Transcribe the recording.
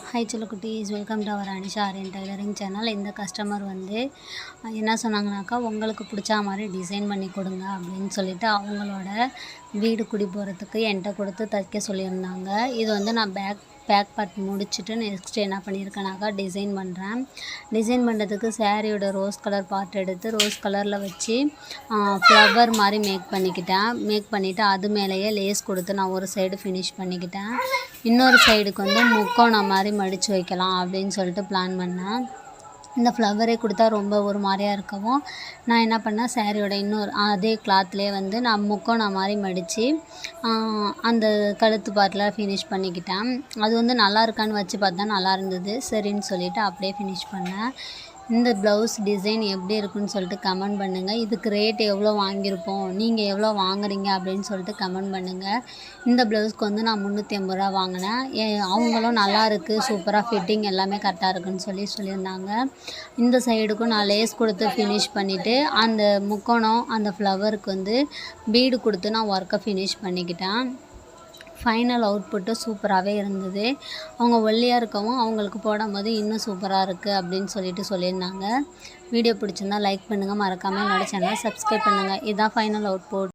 Hi செல்லக்குட்டீஸ், welcome to our Anisha Aryan tailoring channel. இந்த customer வந்து என்ன சொன்னாங்கனாக்கா, உங்களுக்கு பிடிச்ச மாதிரி டிசைன் பண்ணி கொடுங்க அப்படின்னு சொல்லிட்டு அவங்களோட வீடு குடி போகிறதுக்கு என்கிட்ட கொடுத்து தைக்க சொல்லியிருந்தாங்க. இது வந்து நான் பேக் பார்ட் முடிச்சுட்டு நெக்ஸ்ட் என்ன பண்ணியிருக்கேனாக்கா டிசைன் பண்ணுறதுக்கு சாரியோட ரோஸ் கலர் பார்ட் எடுத்து ரோஸ் கலரில் வச்சு ஃப்ளவர் மாதிரி மேக் பண்ணிவிட்டு அது மேலேயே லேஸ் கொடுத்து நான் ஒரு சைடு ஃபினிஷ் பண்ணிக்கிட்டேன். இன்னொரு சைடுக்கு வந்து முக்கோணம் மாதிரி மடித்து வைக்கலாம் அப்படின்னு சொல்லிட்டு பிளான் பண்ணேன். இந்த ஃப்ளவரே கொடுத்தா ரொம்ப ஒரு மாதிரியா இருக்கவும் நான் என்ன பண்ணேன், சாரியோட இன்னொரு அதே கிளாத்லேயே வந்து நான் முக்கோணம் மாதிரி மடித்து அந்த கழுத்து பார்ட்டில் ஃபினிஷ் பண்ணிக்கிட்டேன். அது வந்து நல்லா இருக்கான்னு வச்சு பார்த்தா நல்லா இருந்தது. சரின்னு சொல்லிவிட்டு அப்படியே ஃபினிஷ் பண்ணேன். இந்த ப்ளவுஸ் டிசைன் எப்படி இருக்குன்னு சொல்லிட்டு கமெண்ட் பண்ணுங்கள். இதுக்கு ரேட் எவ்வளோ வாங்கியிருப்போம், நீங்கள் எவ்வளோ வாங்குறீங்க அப்படின்னு சொல்லிட்டு கமெண்ட் பண்ணுங்கள். இந்த ப்ளவுஸ்க்கு வந்து நான் 350 ரூபா வாங்கினேன். அவங்களும் நல்லா இருக்குது, சூப்பராக ஃபிட்டிங் எல்லாமே கரெக்டாக இருக்குன்னு சொல்லியிருந்தாங்க. இந்த சைடுக்கும் நான் லேஸ் கொடுத்து ஃபினிஷ் பண்ணிவிட்டு அந்த முக்கோணம் அந்த ஃப்ளவருக்கு வந்து பீடு கொடுத்து நான் ஒர்க்கை ஃபினிஷ் பண்ணிக்கிட்டேன். ஃபைனல் அவுட்புட்டு சூப்பராகவே இருந்தது. அவங்க ஒல்லியாக இருக்கவும் அவங்களுக்கு போடும்போது இன்னும் சூப்பராக இருக்குது அப்படின்னு சொல்லியிருந்தாங்க. வீடியோ பிடிச்சிருந்தா லைக் பண்ணுங்கள், மறக்காமல் என்னோட சேனலை சப்ஸ்கிரைப் பண்ணுங்கள். இதுதான் ஃபைனல் அவுட்புட்.